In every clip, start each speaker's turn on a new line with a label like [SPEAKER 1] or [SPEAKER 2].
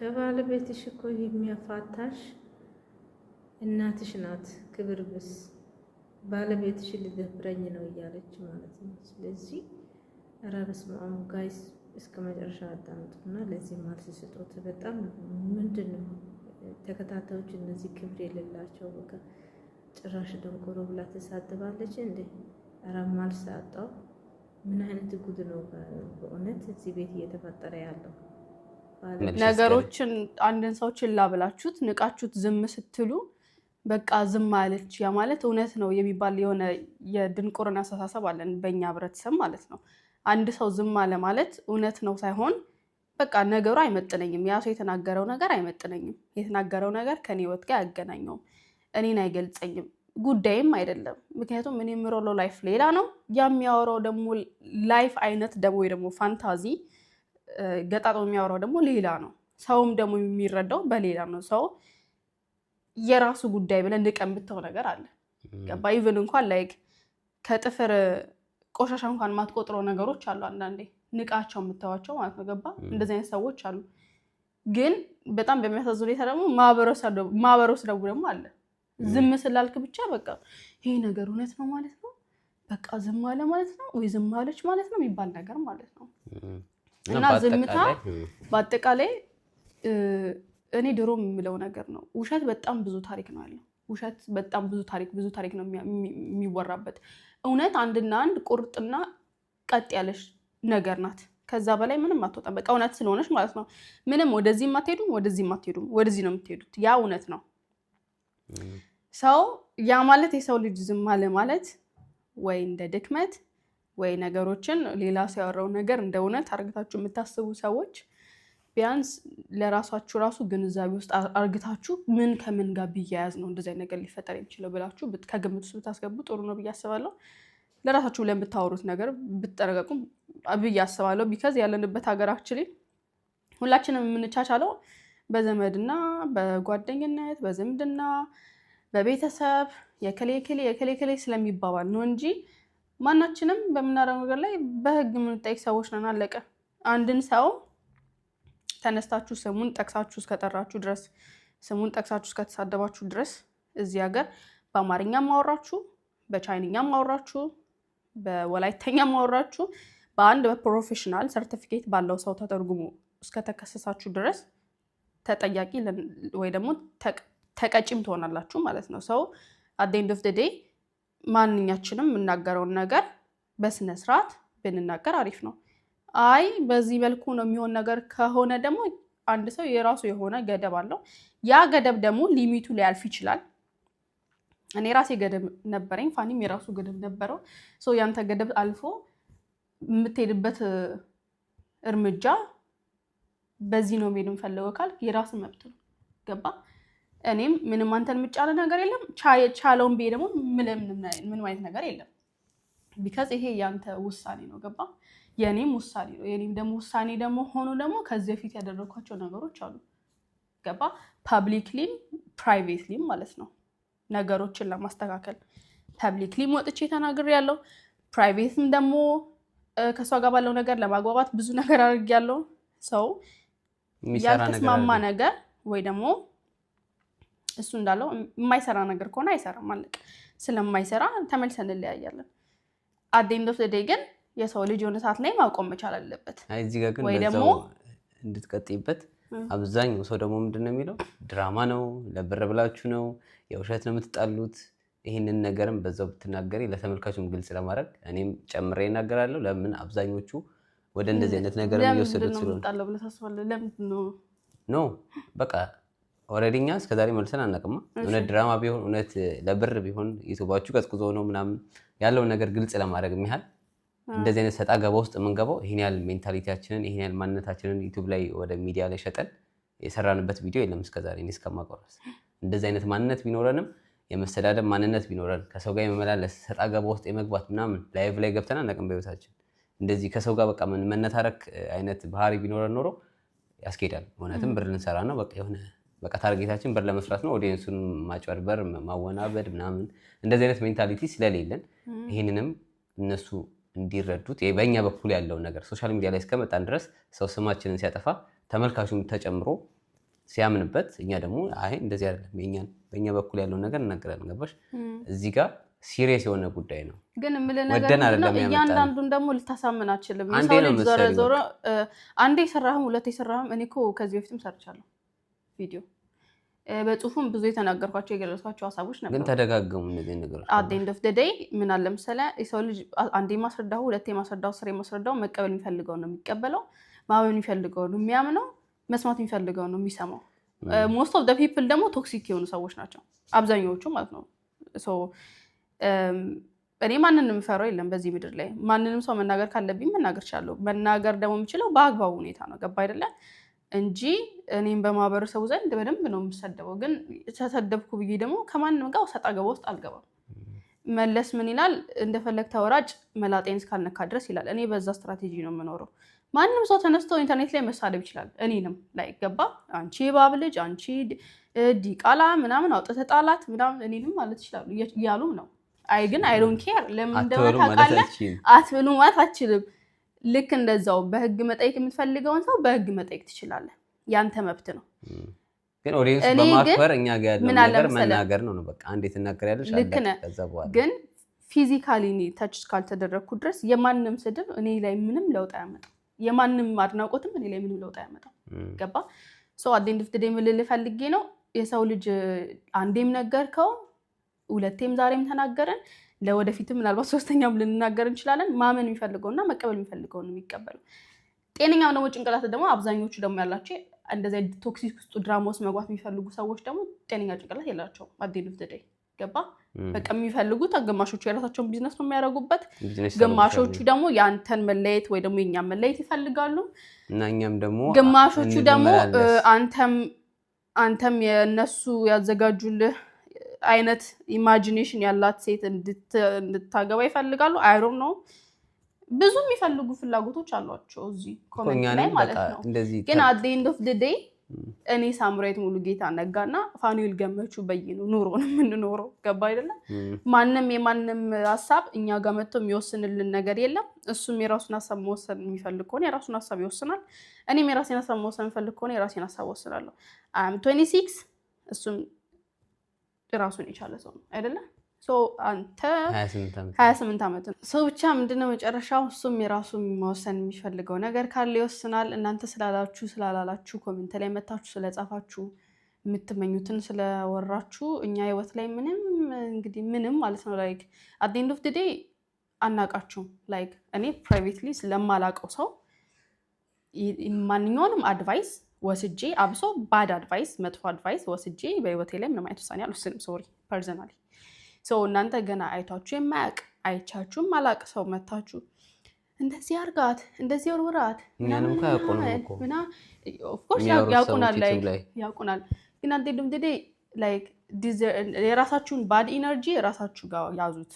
[SPEAKER 1] ከባለቤትሽ እኮ የሚያፋታሽ እናትሽ ናት። ክብር ብስ ባለቤትሽ ልደፍረኝ ነው እያለች ማለት ነው። ስለዚህ ኧረ በስመ አብ ጋይስ እስከ መጨረሻ አዳምጡና ለዚህ መልስ ስጡት። በጣም ምንድነው ተከታታዮች እነዚህ ክብር የሌላቸው በቃ ጭራሽ ደንቆሮ ብላ ተሳድባለች እንዴ! ኧረ መልስ አጣው። ምን አይነት ጉድ ነው በእውነት እዚህ ቤት እየተፈጠረ ያለው?
[SPEAKER 2] ነገሮችን አንድን ሰው ችላ ብላችሁት ንቃችሁት ዝም ስትሉ በቃ ዝም አለች ያ ማለት እውነት ነው የሚባል የሆነ የድንቁርና አስተሳሰብ አለን በእኛ ህብረተሰብ ማለት ነው። አንድ ሰው ዝም አለ ማለት እውነት ነው ሳይሆን በቃ ነገሩ አይመጥነኝም፣ ያ ሰው የተናገረው ነገር አይመጥነኝም፣ የተናገረው ነገር ከኔ ህይወት ጋር አያገናኘውም፣ እኔን አይገልጸኝም፣ ጉዳይም አይደለም። ምክንያቱም እኔ የምሮለው ላይፍ ሌላ ነው፣ ያ የሚያወራው ደግሞ ላይፍ አይነት ደግሞ ወይ ደግሞ ፋንታዚ ገጣጣው የሚያወራው ደግሞ ሌላ ነው። ሰውም ደግሞ የሚረዳው በሌላ ነው። ሰው የራሱ ጉዳይ ብለን ንቀን ብተው ነገር አለ ገባ። ኢቭን እንኳን ላይክ ከጥፍር ቆሻሻ እንኳን ማትቆጥረው ነገሮች አሉ አንዳንዴ ንቃቸው የምታዋቸው ማለት ነው ገባ። እንደዚህ አይነት ሰዎች አሉ። ግን በጣም በሚያሳዝን ሁኔታ ደግሞ ማህበረሰቡ ደግሞ አለ ዝም ስላልክ ብቻ በቃ ይሄ ነገር እውነት ነው ማለት ነው፣ በቃ ዝም አለ ማለት ነው ወይ ዝም አለች ማለት ነው የሚባል ነገር ማለት ነው። እና ዝምታ በአጠቃላይ እኔ ድሮ የምለው ነገር ነው። ውሸት በጣም ብዙ ታሪክ ነው ያለው። ውሸት በጣም ብዙ ታሪክ ነው የሚወራበት። እውነት አንድና አንድ ቁርጥና ቀጥ ያለሽ ነገር ናት። ከዛ በላይ ምንም አትወጣም። በቃ እውነት ስለሆነች ማለት ነው። ምንም ወደዚህም አትሄዱም፣ ወደዚህም አትሄዱም፣ ወደዚህ ነው የምትሄዱት። ያ እውነት ነው። ሰው ያ ማለት የሰው ልጅ ዝም አለ ማለት ወይ እንደ ድክመት ወይ ነገሮችን ሌላ ሲያወራው ነገር እንደ እውነት አርግታችሁ የምታስቡ ሰዎች ቢያንስ ለራሳችሁ ራሱ ግንዛቤ ውስጥ አርግታችሁ ምን ከምን ጋር ቢያያዝ ነው እንደዚህ ነገር ሊፈጠር የሚችለው ብላችሁ ከግምት ውስጥ ብታስገቡ ጥሩ ነው ብዬ አስባለሁ። ለራሳችሁ ብለን ብታወሩት ነገር ብትጠረቀቁ ብዬ አስባለሁ። ቢካዝ ያለንበት ሀገራችን ሁላችንም የምንቻቻለው በዘመድና በጓደኝነት በዝምድና በቤተሰብ የከሌ ስለሚባባል ነው እንጂ ማናችንም በምናደርገው ነገር ላይ በህግ የምንጠይቅ ሰዎች ነን። አለቀ። አንድን ሰው ተነስታችሁ ስሙን ጠቅሳችሁ እስከጠራችሁ ድረስ ስሙን ጠቅሳችሁ እስከተሳደባችሁ ድረስ እዚህ ሀገር በአማርኛ ማወራችሁ፣ በቻይንኛ ማወራችሁ፣ በወላይተኛ ማወራችሁ በአንድ በፕሮፌሽናል ሰርቲፊኬት ባለው ሰው ተተርጉሞ እስከተከሰሳችሁ ድረስ ተጠያቂ ወይ ደግሞ ተቀጪም ትሆናላችሁ ማለት ነው። ሰው at the end of the day ማንኛችንም የምናገረውን ነገር በስነ ስርዓት ብንናገር አሪፍ ነው። አይ በዚህ መልኩ ነው የሚሆን ነገር ከሆነ ደግሞ አንድ ሰው የራሱ የሆነ ገደብ አለው። ያ ገደብ ደግሞ ሊሚቱ ሊያልፍ ይችላል። እኔ ራሴ ገደብ ነበረኝ፣ ፋኒም የራሱ ገደብ ነበረው። ሶ ያንተ ገደብ አልፎ የምትሄድበት እርምጃ በዚህ ነው መሄድ የምፈልገው ካልክ የራስ መብት ነው ገባ። እኔም ምንም አንተን የምጫለ ነገር የለም፣ ቻለውን ብዬ ደግሞ ምንም አይነት ነገር የለም። ቢካዝ ይሄ ያንተ ውሳኔ ነው ገባ። የኔም ውሳኔ ነው። የኔም ደግሞ ውሳኔ ደግሞ ሆኖ ደግሞ ከዚህ በፊት ያደረኳቸው ነገሮች አሉ ገባ። ፐብሊክሊም ፕራይቬትሊም ማለት ነው ነገሮችን ለማስተካከል ፐብሊክሊም ወጥቼ ተናግሬያለሁ። ፕራይቬትም ደግሞ ከሷ ጋር ባለው ነገር ለማግባባት ብዙ ነገር አድርጌያለሁ። ሰው ያልተስማማ ነገር ወይ ደግሞ እሱ እንዳለው የማይሰራ ነገር ከሆነ አይሰራም ማለት ስለማይሰራ ተመልሰን እንለያያለን። at the end of the day ግን የሰው ልጅ የሆነ ሰዓት ላይ ማቆም መቻል አለበት።
[SPEAKER 3] አይ እዚህ ጋር ግን በዛው እንድትቀጥይበት አብዛኛው ሰው ደግሞ ምንድነው የሚለው ድራማ ነው፣ ለብር ብላችሁ ነው፣ የውሸት ነው የምትጣሉት። ይሄንን ነገርም በዛው ብትናገሪ ለተመልካቹም ግልጽ ለማድረግ እኔም ጨምሬ እናገራለሁ። ለምን አብዛኞቹ ወደ እንደዚህ አይነት ነገር የሚወሰዱት ስለሆነ ነው በቃ ኦሬዲኛ እስከዛሬ መልሰን አናውቅም። እውነት ድራማ ቢሆን እውነት ለብር ቢሆን ዩቲዩባችሁ ቀዝቅዞ ነው ምናምን ያለው ነገር ግልጽ ለማድረግ የሚያህል እንደዚህ አይነት ሰጣ ገባ ውስጥ የምንገባው ይሄን ያህል ሜንታሊቲያችንን ይሄን ያህል ማንነታችንን ዩቲዩብ ላይ ወደ ሚዲያ ላይ ሸጠን የሰራንበት ቪዲዮ የለም እስከዛሬ እኔ እስከማቆራስ። እንደዚህ አይነት ማንነት ቢኖረንም የመሰዳደብ ማንነት ቢኖረን ከሰው ጋር የመመላለስ ሰጣ ገባ ውስጥ የመግባት ምናምን ላይቭ ላይ ገብተና አናውቅም በህይወታችን። እንደዚህ ከሰው ጋር በቃ መነታረክ አይነት ባህሪ ቢኖረን ኖሮ ያስኬዳል። እውነትም ብር ልንሰራ ነው በቃ የሆነ በቃ ታርጌታችን ብር ለመስራት ነው፣ ኦዲየንሱን ማጭበርበር ማወናበድ ምናምን እንደዚህ አይነት ሜንታሊቲ ስለሌለን ይሄንንም እነሱ እንዲረዱት በእኛ በኩል ያለው ነገር ሶሻል ሚዲያ ላይ እስከመጣን ድረስ ሰው ስማችንን ሲያጠፋ ተመልካቹም ተጨምሮ ሲያምንበት እኛ ደግሞ አይ እንደዚህ አይደለም በእኛ በኩል ያለውን ነገር እናገራለን። ገባሽ? እዚህ ጋር ሲሪየስ የሆነ ጉዳይ ነው።
[SPEAKER 2] ግን ምለ ነገር ነው እያንዳንዱን ደግሞ ልታሳምን አትችልም። የሰው ልጅ ዞሮ አንዴ ሰራህም ሁለቴ ሰራህም እኔ እኮ ከዚህ በፊትም ሰርቻለሁ ቪዲዮ በጽሁፍም ብዙ የተናገርኳቸው የገለጽኳቸው ሀሳቦች ነበር።
[SPEAKER 3] ግን ተደጋገሙ እነዚህ ነገሮች።
[SPEAKER 2] at the end of the day ምን አለ መሰለህ የሰው ልጅ አንዴ ማስረዳው ሁለቴ ማስረዳው ስሬ ማስረዳው መቀበል የሚፈልገው ነው የሚቀበለው፣ ማመን የሚፈልገው ነው የሚያምነው፣ መስማት የሚፈልገው ነው የሚሰማው። most of the people ደግሞ ቶክሲክ የሆኑ ሰዎች ናቸው አብዛኛዎቹ ማለት ነው። so እኔ ማንንም ፈራው የለም በዚህ ምድር ላይ ማንንም ሰው መናገር ካለብኝ መናገር እችላለሁ። መናገር ደግሞ የምችለው በአግባቡ ሁኔታ ነው። ገባ አይደለ እንጂ እኔም በማህበረሰቡ ዘንድ በደንብ ነው የምሰደበው። ግን ተሰደብኩ ብዬ ደግሞ ከማንንም ጋር ሰጣ ገባ ውስጥ አልገባም። መለስ ምን ይላል እንደፈለግ ተወራጭ መላጤን እስካልነካ ድረስ ይላል። እኔ በዛ ስትራቴጂ ነው የምኖረው። ማንንም ሰው ተነስቶ ኢንተርኔት ላይ መሳደብ ይችላል። እኔንም ላይ ገባ አንቺ ባብ ልጅ አንቺ ዲቃላ ምናምን አውጥተህ ጣላት ምናምን እኔንም ማለት ይችላሉ እያሉም ነው። አይ ግን አይ ዶንት ኬር ለምን እንደማታውቃለህ አትብሉ ማለት አትችልም። ልክ እንደዛው በህግ መጠየቅ የምትፈልገውን ሰው በህግ መጠየቅ ትችላለህ። ያንተ መብት ነው።
[SPEAKER 3] ግን ኦዲየንስ በማክበር እኛ ጋር ያለው ነገር መናገር ነው በቃ አንዴ ትናገሪያለሽ ከዛ በኋላ ግን
[SPEAKER 2] ፊዚካሊ ታች ካልተደረኩ ድረስ የማንንም ስድብ እኔ ላይ ምንም ለውጥ አያመጣም። የማንንም አድናቆትም እኔ ላይ ምንም ለውጥ አያመጣም። ገባ ሶ at the end of the day ምን ልፈልጌ ነው የሰው ልጅ አንዴም ነገርከው ሁለቴም ዛሬም ተናገረን ለወደፊትም ምናልባት ሶስተኛም ልንናገር እንችላለን። ማመን የሚፈልገውና መቀበል የሚፈልገው ነው የሚቀበለው። ጤነኛው ደግሞ ጭንቅላት ደግሞ አብዛኞቹ ደግሞ ያላቸው እንደዚህ ቶክሲክ ውስጥ ድራማ ውስጥ መግባት የሚፈልጉ ሰዎች ደግሞ ጤነኛ ጭንቅላት የላቸውም። at the end of the day ገባ በቃ የሚፈልጉት ግማሾቹ የራሳቸውን ቢዝነስ ነው የሚያደርጉበት፣ ግማሾቹ ደግሞ ያንተን መለየት ወይ ደግሞ የኛን መለየት ይፈልጋሉ
[SPEAKER 3] እና እኛም ደግሞ
[SPEAKER 2] ግማሾቹ ደግሞ አንተም የነሱ ያዘጋጁልህ አይነት ኢማጂኔሽን ያላት ሴት እንድታገባ ይፈልጋሉ። አይ ዶንት ኖ ብዙ የሚፈልጉ ፍላጎቶች አሏቸው እዚህ ኮሜንት ላይ ማለት ነው። ግን at the end of the day እኔ ሳምራዊት ሙሉጌታ ነጋና ፋኑኤል ገመቹ በየኑ ኑሮን የምንኖረው ገባ አይደለ? ማንንም የማንንም ሀሳብ እኛ ጋር መጥቶ የሚወስንልን ነገር የለም። እሱም የራሱን ሀሳብ መወሰን የሚፈልግ ከሆነ የራሱን ሀሳብ ይወስናል። እኔም የራሴን ሀሳብ መወሰን የሚፈልግ ከሆነ የራሴን ሀሳብ ወስናለሁ። I'm 26 እሱም ራሱን የቻለ ሰው ነው አይደለ? ሶ አንተ 28 ዓመት ነው። ሶ ብቻ ምንድነው መጨረሻው እሱም የራሱን መወሰን የሚፈልገው ነገር ካለ ይወስናል። እናንተ ስላላችሁ ስላላላችሁ ኮሜንት ላይ መታችሁ ስለጻፋችሁ የምትመኙትን ስለወራችሁ እኛ ህይወት ላይ ምንም እንግዲህ ምንም ማለት ነው ላይክ at the end of the day አናቃችሁም። ላይክ እኔ ፕራይቬትሊ ስለማላቀው ሰው ማንኛውንም አድቫይስ ወስጄ አብሶ ባድ አድቫይስ መጥፎ አድቫይስ ወስጄ በህይወቴ ላይ ምንም አይነት ውሳኔ አልወስንም። ሶሪ ፐርሰናሊ ሶ እናንተ ገና አይታችሁ የማያውቅ አይቻችሁም ማላቅ ሰው መታችሁ እንደዚህ አርጋት እንደዚህ ወርወራት
[SPEAKER 3] ምንም
[SPEAKER 2] እና ኦፍ ኮርስ ያውቁናል ግን አንተ ደምደዴ ላይክ የራሳችሁን ባድ ኢነርጂ የራሳችሁ ጋር ያዙት።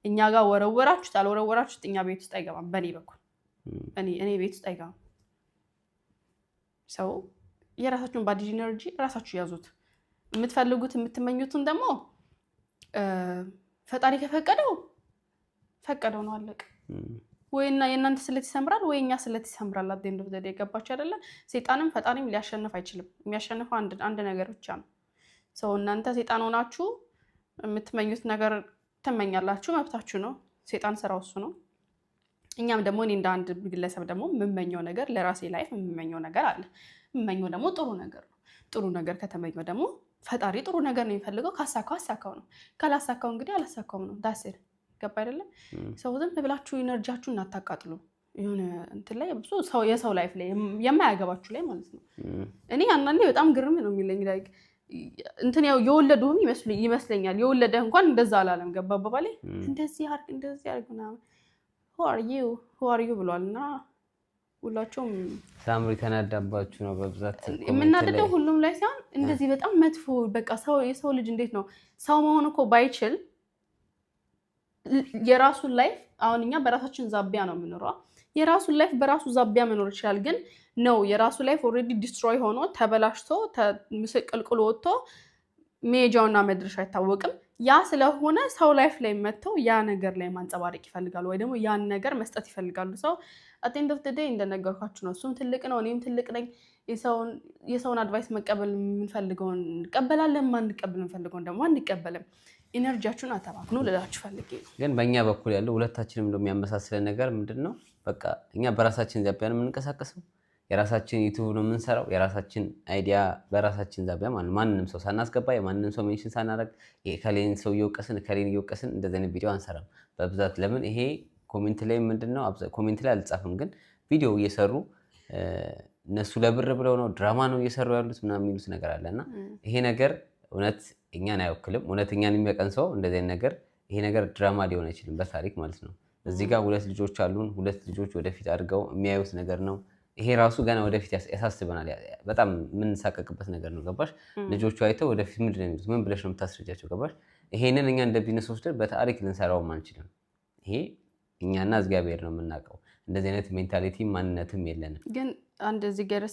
[SPEAKER 2] እኛ ጋር ወረወራችሁት አልወረወራችሁት እኛ ቤት ውስጥ አይገባም። በኔ በኩል እኔ ቤት ውስጥ አይገባም። ሰው የራሳችሁን ባድ ኢነርጂ ራሳችሁ ያዙት። የምትፈልጉት የምትመኙትን ደግሞ ፈጣሪ ከፈቀደው ፈቀደው ነው አለቀ። ወይና የእናንተ ስለት ይሰምራል ወይኛ ስለት ይሰምራል። at the end of the day ገባችሁ አይደለ? ሰይጣንም ፈጣሪም ሊያሸንፍ አይችልም። የሚያሸንፈው አንድ ነገር ብቻ ነው። ሰው እናንተ ሰይጣን ሆናችሁ የምትመኙት ነገር ትመኛላችሁ፣ መብታችሁ ነው። ሰይጣን ስራው እሱ ነው። እኛም ደግሞ እኔ እንደ አንድ ግለሰብ ደግሞ የምመኘው ነገር ለራሴ ላይፍ የምመኘው ነገር አለ። የምመኘው ደግሞ ጥሩ ነገር ነው። ጥሩ ነገር ከተመኘው ደግሞ ፈጣሪ ጥሩ ነገር ነው የሚፈልገው። ካሳካው አሳካው ነው፣ ካላሳካው እንግዲህ አላሳካው ነው። ዳስር ገባ አይደለ? ሰው ዝም ብላችሁ ኢነርጂያችሁን አታቃጥሉ። የሆነ እንትን ላይ ብዙ ሰው የሰው ላይፍ ላይ የማያገባችሁ ላይ ማለት ነው። እኔ አንዳንዴ በጣም ግርም ነው የሚለኝ ላይክ እንትን ያው የወለዱም ይመስለኛል የወለደ እንኳን እንደዛ አላለም። ገባ አባባሌ እንደዚህ አርግና who are you ብሏልና ሁላችሁም
[SPEAKER 3] ሳምሪ ተናዳባችሁ ነው በብዛት
[SPEAKER 2] የምናደደው ሁሉም ላይ ሳይሆን እንደዚህ በጣም መጥፎ በቃ የሰው ልጅ እንዴት ነው ሰው መሆን እኮ ባይችል የራሱን ላይፍ አሁን እኛ በራሳችን ዛቢያ ነው የምንኖረው። የራሱን ላይፍ በራሱ ዛቢያ መኖር ይችላል። ግን ነው የራሱ ላይፍ ኦልሬዲ ዲስትሮይ ሆኖ ተበላሽቶ ምስቅልቅል ወጥቶ ሜጃውና መድረሻ አይታወቅም። ያ ስለሆነ ሰው ላይፍ ላይ መጥተው ያ ነገር ላይ ማንጸባረቅ ይፈልጋሉ ወይ ደግሞ ያን ነገር መስጠት ይፈልጋሉ። ሰው at the end of the day እንደነገርኳችሁ ነው። እሱም ትልቅ ነው እኔም ትልቅ ነኝ። የሰውን አድቫይስ መቀበል የምንፈልገውን እንቀበላለን፣ ማንቀበል የምንፈልገውን ደግሞ አንቀበልም። ኢነርጂያችሁን አተባክኑ ልላችሁ ፈልጌ ነው።
[SPEAKER 3] ግን በእኛ በኩል ያለው ሁለታችንም እንደው የሚያመሳስለን ነገር ምንድነው? በቃ እኛ በራሳችን ዛቢያ ነው የምንቀሳቀሰው፣ የራሳችን ዩቲዩብ ነው የምንሰራው፣ የራሳችን አይዲያ በራሳችን ዛቢያ ማንንም ሰው ሳናስገባ የማንንም ሰው ሜንሽን ሳናደርግ ከሌን ሰው ከሌን እየወቀስን እንደዚህ አይነት ቪዲዮ አንሰራም በብዛት። ለምን ይሄ ኮሜንት ላይ ምንድነው ኮሜንት ላይ አልጻፍም፣ ግን ቪዲዮ እየሰሩ እነሱ ለብር ብለው ነው ድራማ ነው እየሰሩ ያሉት ምናምን የሚሉት ነገር አለና ይሄ ነገር እውነት እኛን አይወክልም። እውነት እኛን የሚያቀን ሰው እንደዚህ አይነት ነገር ይሄ ነገር ድራማ ሊሆን አይችልም በታሪክ ማለት ነው። እዚህ ጋር 2 ልጆች አሉን። 2 ልጆች ወደፊት አድርገው የሚያዩት ነገር ነው። ይሄ ራሱ ገና ወደፊት ያሳስበናል። በጣም የምንሳቀቅበት ነገር ነው። ገባሽ? ልጆቹ አይተው ወደፊት ምንድን ነው የሚሉት? ምን ብለሽ ነው የምታስረጃቸው? ገባሽ? ይሄንን እኛ እንደ ቢዝነስ ወስደን በታሪክ ልንሰራውም አንችልም። ይሄ እኛና እግዚአብሔር ነው የምናውቀው። እንደዚህ አይነት ሜንታሊቲ ማንነትም የለንም።
[SPEAKER 2] ግን አንድ እዚህ ጋር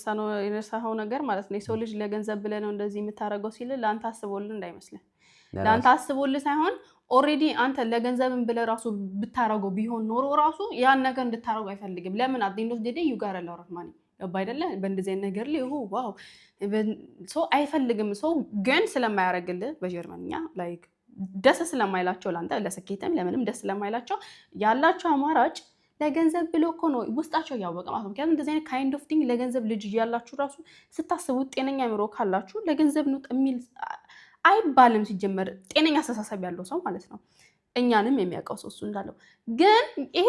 [SPEAKER 2] የረሳኸው ነገር ማለት ነው የሰው ልጅ ለገንዘብ ብለህ ነው እንደዚህ የምታደርገው ሲል ለአንተ አስቦልህ እንዳይመስልህ። ለአንተ አስቦልህ ሳይሆን ኦልሬዲ አንተ ለገንዘብም ብለህ ራሱ ብታረገው ቢሆን ኖሮ ራሱ ያን ነገር እንድታረገው አይፈልግም። ለምን አዲንዶ ደዴ ዩጋር ለወራት ማኒ ባይደለ በእንደዚህ ነገር ላይ ዋው ሰው አይፈልግም። ሰው ግን ስለማያረግልህ በጀርመንኛ ላይክ ደስ ስለማይላቸው ለአንተ ለስኬትም ለምንም ደስ ስለማይላቸው ያላቸው አማራጭ ለገንዘብ ብሎ እኮ ነው ውስጣቸው ያወቀ ማለት ነው። ምክንያቱም እንደዚህ አይነት ካይንድ ኦፍ ቲንግ ለገንዘብ ልጅ ያላችሁ ራሱ ስታስቡት ጤነኛ አእምሮ ካላችሁ ለገንዘብ ነው የሚል አይባልም። ሲጀመር ጤነኛ አስተሳሰብ ያለው ሰው ማለት ነው። እኛንም የሚያውቀው ሰው እሱ እንዳለው ግን ይሄ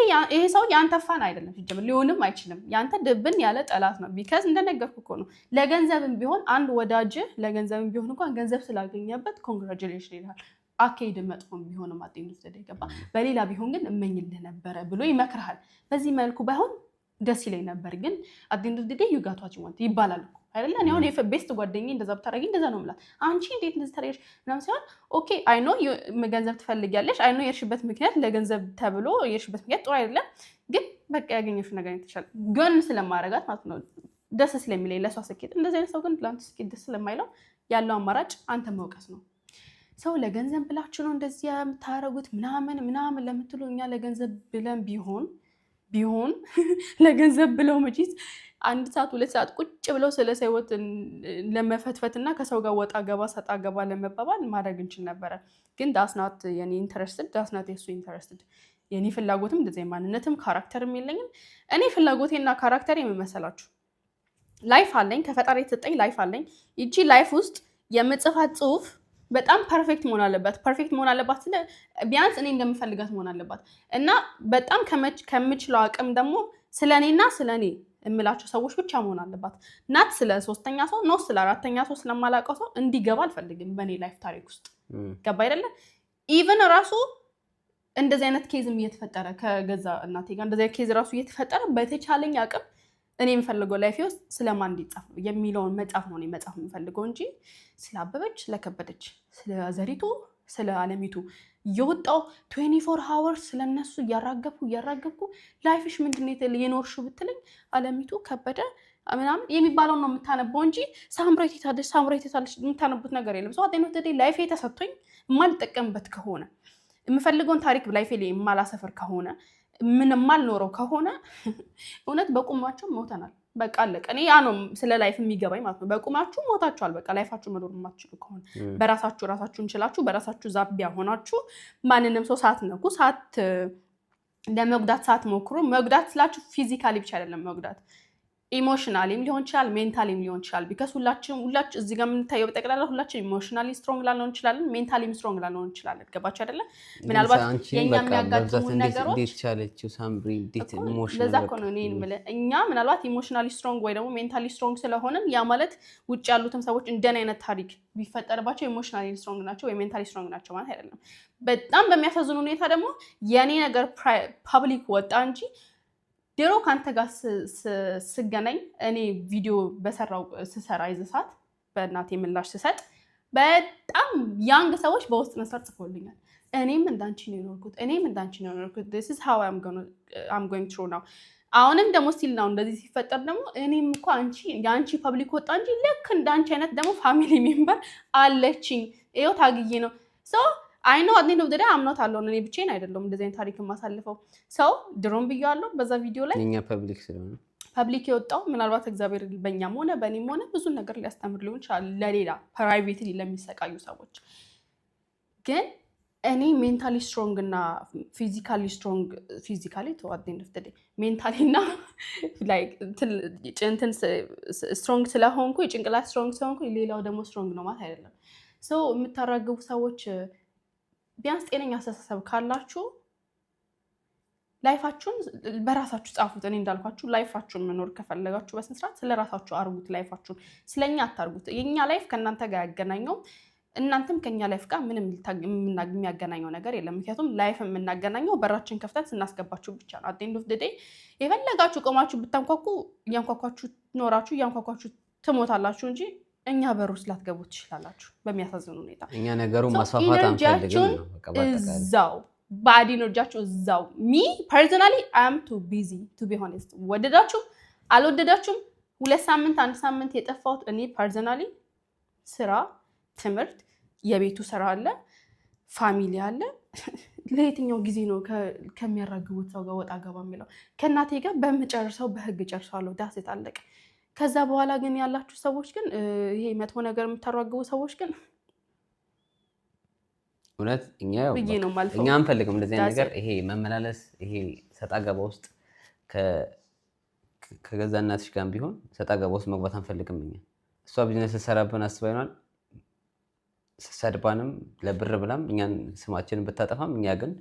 [SPEAKER 2] ሰው ያንተ ፋን አይደለም። ሲጀመር ሊሆንም አይችልም። ያንተ ድብን ያለ ጠላት ነው። ቢካዝ እንደነገርኩ እኮ ነው ለገንዘብም ቢሆን አንድ ወዳጅ ለገንዘብም ቢሆን እንኳን ገንዘብ ስላገኘበት ኮንግራቹሌሽን ይላል። አካሄድ መጥፎም ቢሆንም አጥንት ተደገባ በሌላ ቢሆን ግን እመኝልህ ነበረ ብሎ ይመክርሃል። በዚህ መልኩ ባይሆን ደስ ይለኝ ነበር ግን አጥንት ተደገ ዩጋቷች ወንት ይባላል እኮ አይደለ? እኔ አሁን ቤስት ጓደኛዬ እንደዛ ብታረጊ እንደዛ ነው ማለት አንቺ እንዴት እንደዚህ ታረጊሽ ምናምን ሲሆን ኦኬ አይ ኖ ገንዘብ ትፈልጊያለሽ፣ አይ ኖ የርሽበት ምክንያት ለገንዘብ ተብሎ የርሽበት ምክንያት ጥሩ አይደለም፣ ግን በቃ ያገኘሽው ነገር ይተሻል ግን ስለማረጋት ማለት ነው ደስ ስለሚለኝ ለሷ ስኬት። እንደዚህ አይነት ሰው ግን ላንተ ስኬት ደስ ስለማይለው ያለው አማራጭ አንተ መውቀስ ነው። ሰው ለገንዘብ ብላችሁ ነው እንደዚህ የምታረጉት ምናምን ለምትሉ እኛ ለገንዘብ ብለን ቢሆን ለገንዘብ ብለው መጪት 1 ሰዓት 2 ሰዓት ቁጭ ብለው ስለ ህይወት ለመፈትፈትና ከሰው ጋር ወጣ ገባ ለመባባል ማድረግ እንችል ነበረ። ግን ዳስናት የኔ ኢንተረስትድ ዳስናት የሱ ኢንተረስትድ የኔ ፍላጎትም እንደዚህ ማንነትም ካራክተርም የለኝም። እኔ ፍላጎቴና ካራክተር የምመሰላችሁ ላይፍ አለኝ፣ ከፈጣሪ የተሰጠኝ ላይፍ አለኝ። ይቺ ላይፍ ውስጥ የምጽፋት ጽሁፍ በጣም ፐርፌክት መሆን አለባት ስለ ቢያንስ እኔ እንደምፈልጋት መሆን አለባት እና በጣም ከምችለው አቅም ደግሞ ስለኔና ስለኔ እምላቸው ሰዎች ብቻ መሆን አለባት። ናት ስለ 3ኛ ሰው ነው ስለ 4ኛ ሰው ስለማላውቀው ሰው እንዲገባ አልፈልግም በኔ ላይፍ ታሪክ ውስጥ። ገባ አይደለ? ኢቭን ራሱ እንደዚህ አይነት ኬዝም እየተፈጠረ ከገዛ እናቴ ጋር እንደዚህ አይነት ኬዝ ራሱ እየተፈጠረ በተቻለኝ አቅም እኔ የምፈልገው ላይፍ ውስጥ ስለማን እንዲጻፍ ነው የሚለውን መጻፍ ነው እኔ መጻፍ የምፈልገው እንጂ ስለ አበበች፣ ስለከበደች፣ ስለ ዘሪቱ፣ ስለ አለሚቱ እየወጣው 24 hours ስለነሱ እያራገብኩ ላይፍሽ ምንድነው የኖርሽው ብትለኝ አለሚቱ ከበደ ምናምን የሚባለው ነው የምታነበው እንጂ ሳምራይት ታደሽ የምታነቡት ነገር የለም። ሰው አጤኖት ደዴ ላይፍ ተሰጥቶኝ የማልጠቀምበት ከሆነ የምፈልገውን ታሪክ ላይፍ ላይ የማላሰፈር ከሆነ ምንም ማልኖረው ከሆነ እውነት በቁማችሁ ሞተናል። በቃ አለቀ። እኔ ያ ነው ስለ ላይፍ የሚገባኝ ማለት ነው። በቁማችሁ ሞታችኋል። በቃ ላይፋችሁ መኖር የማትችሉ ከሆነ ራሳችሁን ችላችሁ በራሳችሁ ዛቢያ ሆናችሁ ማንንም ሰው ሳትነኩ ለመጉዳት ሳትሞክሩ፣ መጉዳት ስላችሁ ፊዚካሊ ብቻ አይደለም መጉዳት ኢሞሽናሊም ሊሆን ይችላል፣ ሜንታሊም ሊሆን ይችላል። ቢካዝ ሁላችን እዚህ ጋር የምንታየው በጠቅላላ ሁላችን ኢሞሽናሊ ስትሮንግ ላልሆን እንችላለን፣ ሜንታሊም ስትሮንግ ላልሆን እንችላለን። ገባችሁ አይደለ? ምናልባት የኛ የሚያጋጥሙ ነገሮች
[SPEAKER 3] እንዴት ቻለችው ሳምሪ እንዴት ኢሞሽናል
[SPEAKER 2] ለዛ እኮ ነው እኔ የምልህ እኛ ምናልባት ኢሞሽናሊ ስትሮንግ ወይ ደግሞ ሜንታሊ ስትሮንግ ስለሆነን ያ ማለት ውጭ ያሉትም ሰዎች እንደኔ አይነት ታሪክ ቢፈጠርባቸው ኢሞሽናሊ ስትሮንግ ናቸው ወይ ሜንታሊ ስትሮንግ ናቸው ማለት አይደለም። በጣም በሚያሳዝን ሁኔታ ደግሞ የኔ ነገር ፐብሊክ ወጣ እንጂ ድሮ ካንተ ጋር ስገናኝ እኔ ቪዲዮ ስሰራ ይዘሳት በእናቴ ምላሽ ስሰጥ በጣም ያንግ ሰዎች በውስጥ መስመር ጽፎልኛል። እኔም እንዳንቺ ነው የኖርኩት this is how I'm going through now። አሁንም ደግሞ ስቲል ነው እንደዚህ ሲፈጠር ደግሞ እኔም እኮ የአንቺ ፐብሊክ ወጣ እንጂ ልክ እንዳንቺ አይነት ደግሞ ፋሚሊ ሜምበር አለችኝ። ይኸው ታግዬ ነው ሰው አይ ኖ አት ነው ደዳ አምኖት አለውን እኔ ብቻዬን አይደለም እንደዚህ አይነት ታሪክ ማሳልፈው ሰው ድሮም ብያለሁ በዛ ቪዲዮ ላይ
[SPEAKER 3] እኛ ፐብሊክ ስለሆነ
[SPEAKER 2] ፐብሊክ የወጣው ምናልባት እግዚአብሔር በእኛም ሆነ በእኔም ሆነ ብዙ ነገር ሊያስተምር ሊሆን ይችላል ለሌላ ፕራይቬትሊ ለሚሰቃዩ ሰዎች። ግን እኔ ሜንታሊ ስትሮንግ እና ፊዚካሊ ሜንታሊ እና ስትሮንግ ስለሆንኩ ጭንቅላት ስትሮንግ ስለሆንኩ ሌላው ደግሞ ስትሮንግ ነው ማለት አይደለም። የምታራግቡ ሰዎች ቢያንስ ጤነኛ አስተሳሰብ ካላችሁ ላይፋችሁን በራሳችሁ ጻፉት። እኔ እንዳልኳችሁ ላይፋችሁን መኖር ከፈለጋችሁ በስነ ስርዓት ስለራሳችሁ አርጉት። ላይፋችሁን ስለኛ አታርጉት። የኛ ላይፍ ከእናንተ ጋር ያገናኘው እናንተም ከኛ ላይፍ ጋር ምንም የሚያገናኘው ነገር የለም። ምክንያቱም ላይፍ የምናገናኘው በራችን ከፍተን ስናስገባችሁ ብቻ ነው። አት ኤንድ ኦፍ ዘ ዴይ የፈለጋችሁ ቆማችሁ ብታንኳኩ እያንኳኳችሁ ኖራችሁ እያንኳኳችሁ ትሞታላችሁ እንጂ እኛ በሩ ስላትገቡ ትችላላችሁ። በሚያሳዝን ሁኔታ
[SPEAKER 3] እኛ ነገሩን ማስፋፋት አንፈልግም ነው በቃ ባጠቃላይ
[SPEAKER 2] እዛው ባዲ ኢነርጂያችሁ እዛው። ሚ ፐርሰናሊ አይ አም ቱ ቢዚ ቱ ቢ ሆነስት። ወደዳችሁ አልወደዳችሁም 2 ሳምንት 1 ሳምንት የጠፋሁት እኔ ፐርሰናሊ ስራ፣ ትምህርት፣ የቤቱ ስራ አለ፣ ፋሚሊ አለ። ለየትኛው ጊዜ ነው ከሚያራግቡት ሰው ጋር ወጣ ገባ የሚለው? ከእናቴ ጋር በምጨርሰው በህግ ጨርሳለሁ። ዳስ የታለቀ። ከዛ በኋላ ግን ያላችሁ ሰዎች ግን ይሄ መጥፎ ነገር የምታራግቡ ሰዎች ግን
[SPEAKER 3] እውነት እኛ አንፈልግም እንደዚህ አይነት ነገር። ይሄ መመላለስ ይሄ ሰጣ ገባ ውስጥ ከገዛ እናትሽ ጋር ቢሆን ሰጣ ገባ ውስጥ መግባት አንፈልግም። እሷ ቢዝነስ ሰራብን አስባ ይሆናል ሰድባንም ለብር ብላም እኛን ስማችንን ብታጠፋም እኛ ግን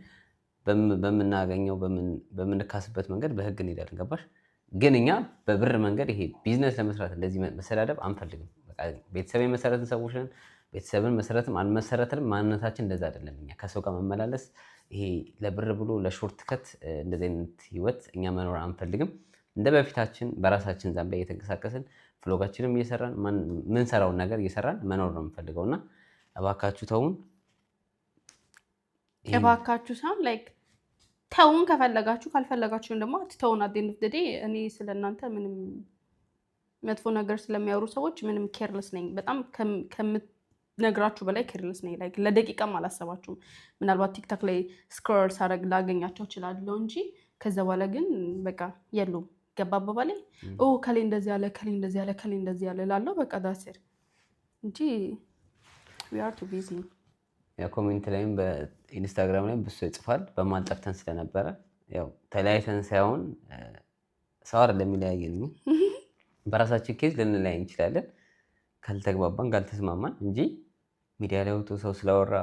[SPEAKER 3] በምናገኘው በምንካስበት መንገድ በህግ እንሄዳለን። ገባሽ? ግን እኛ በብር መንገድ ይሄ ቢዝነስ ለመስራት እንደዚህ መሰዳደብ አንፈልግም። በቃ ቤተሰብ የመሰረትን ሰዎች ነን። ቤተሰብን መሰረትም አልመሰረትንም ማንነታችን እንደዛ አይደለም። እኛ ከሰው ጋር መመላለስ ይሄ ለብር ብሎ ለሾርት ከት እንደዚህ አይነት ህይወት እኛ መኖር አንፈልግም። እንደ በፊታችን በራሳችን ዛምቢያ እየተንቀሳቀስን ፍሎጋችንም እየሰራን ምን ሰራውን ነገር እየሰራን መኖር ነው የምፈልገውና እባካችሁ ተውን።
[SPEAKER 2] እባካችሁ ሳም ላይክ ተውን። ከፈለጋችሁ ካልፈለጋችሁ ደግሞ አትተውን። አት ኤንድ ኦፍ ዘ ዴይ እኔ ስለናንተ ምንም መጥፎ ነገር ስለሚያወሩ ሰዎች ምንም ኬርለስ ነኝ። በጣም ነግራችሁ በላይ ኬርለስ ነኝ። ላይክ ለደቂቃም አላሰባችሁም። ምናልባት ቲክቶክ ላይ ስክሮል ሳረግ ላገኛቸው እችላለሁ እንጂ ከዛ በኋላ ግን በቃ የሉም። ገባ አባባሌ ከሌ እንደዚህ ያለ ከሌ እንደዚህ ያለ ከሌ እንደዚህ ያለ ላለው በቃ ዳስር እንጂ we are too busy።
[SPEAKER 3] ያ ኮሜንት ላይም በኢንስታግራም ላይ ብዙ ይጽፋል። በማን ጠፍተን ስለነበረ ያው ተለያይተን ሳይሆን ሰው አይደለም የሚለያየን በራሳችን ኬዝ ልንለያይ እንችላለን ካልተግባባን ካልተስማማን እንጂ ሚዲያ ላይ ወጥቶ ሰው ስላወራ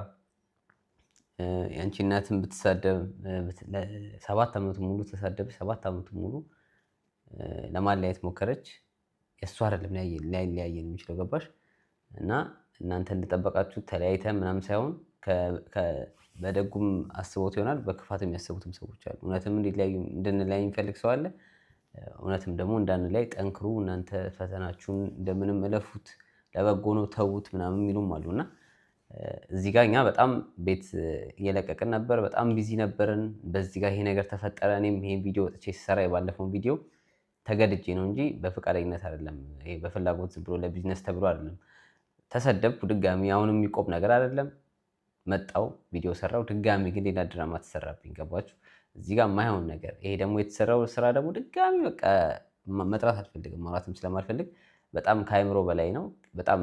[SPEAKER 3] ያንቺ እናትን ብትሳደብ 7 ዓመት ሙሉ ተሳደበች 7 ዓመት ሙሉ ለማለያየት ሞከረች። የእሱ አይደለም ሊያየን የሚችለው ገባሽ? እና እናንተ እንደጠበቃችሁ ተለያይተን ምናምን ሳይሆን በደጉም አስቦት ይሆናል በክፋት የሚያስቡትም ሰዎች አሉ። እውነትም እንድንለያይ የሚፈልግ ሰው አለ። እውነትም ደግሞ እንዳንለያይ ጠንክሩ፣ እናንተ ፈተናችሁን እንደምንም እለፉት፣ ለበጎ ነው ተዉት ምናምን የሚሉም አሉና እዚህ ጋር እኛ በጣም ቤት እየለቀቅን ነበር፣ በጣም ቢዚ ነበርን። በዚህ ጋር ይሄ ነገር ተፈጠረ። እኔም ይሄን ቪዲዮ ወጥቼ ሲሰራ የባለፈውን ቪዲዮ ተገድጄ ነው እንጂ በፍቃደኝነት አይደለም። ይሄ በፍላጎት ዝም ብሎ ለቢዝነስ ተብሎ አይደለም። ተሰደብኩ ድጋሚ። አሁንም የሚቆም ነገር አይደለም። መጣው ቪዲዮ ሰራው ድጋሚ፣ ግን ሌላ ድራማ ተሰራብኝ። ገባችሁ? እዚህ ጋር የማይሆን ነገር። ይሄ ደግሞ የተሰራው ስራ ደግሞ ድጋሚ በቃ መጥራት አልፈልግም፣ ማውራትም ስለማልፈልግ በጣም ከአይምሮ በላይ ነው። በጣም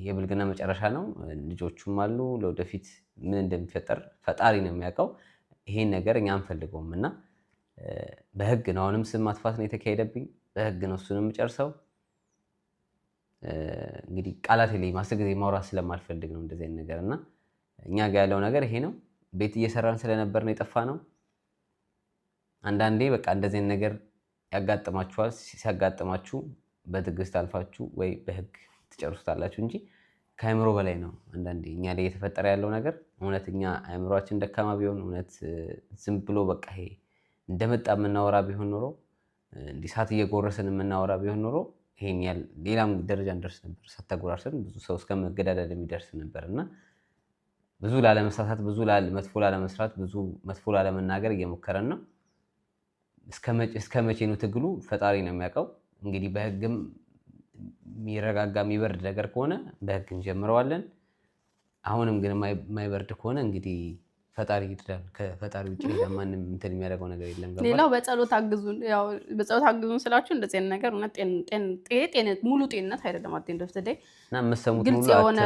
[SPEAKER 3] የብልግና መጨረሻ ነው። ልጆቹም አሉ። ለወደፊት ምን እንደሚፈጠር ፈጣሪ ነው የሚያውቀው። ይሄን ነገር እኛ አንፈልገውም እና በህግ ነው። አሁንም ስም ማጥፋት ነው የተካሄደብኝ፣ በህግ ነው እሱንም ጨርሰው። እንግዲህ ቃላት የለኝም፣ ጊዜ ማውራት ስለማልፈልግ ነው እንደዚህ አይነት ነገር እና እኛ ጋር ያለው ነገር ይሄ ነው። ቤት እየሰራን ስለነበር ነው የጠፋ ነው። አንዳንዴ በቃ እንደዚህ አይነት ነገር ያጋጥማችኋል። ሲያጋጥማችሁ በትዕግስት አልፋችሁ ወይ በህግ ትጨርሱታላችሁ እንጂ ከአይምሮ በላይ ነው አንዳንዴ እኛ ላይ እየተፈጠረ ያለው ነገር። እውነት እኛ አይምሮአችን ደካማ ቢሆን እውነት ዝም ብሎ በቃ ይሄ እንደመጣ የምናወራ ቢሆን ኖሮ እንዲህ ሳት እየጎረስን የምናወራ ቢሆን ኖሮ ይሄን ያህል ሌላም ደረጃ እንደርስ ነበር። ሳታጎራርሰን ብዙ ሰው እስከ መገዳደል የሚደርስ ነበር እና ብዙ ላለመሳሳት፣ ብዙ መጥፎ ላለመስራት፣ ብዙ መጥፎ ላለመናገር እየሞከረን ነው። እስከ መቼ ነው ትግሉ? ፈጣሪ ነው የሚያውቀው። እንግዲህ በህግም የሚረጋጋ የሚበርድ ነገር ከሆነ በህግ እንጀምረዋለን። አሁንም ግን የማይበርድ ከሆነ እንግዲህ ፈጣሪ ይድዳል። ከፈጣሪ ውጭ ማንም እንትን የሚያደርገው ነገር የለም።
[SPEAKER 2] ሌላው በጸሎት አግዙን። ያው በጸሎት አግዙን ስላችሁ እንደዚህ አይነት ነገር ሙሉ ጤንነት አይደለም። አጤ እንደፍተደ
[SPEAKER 3] እና መሰሙት
[SPEAKER 2] ግልጽ የሆነ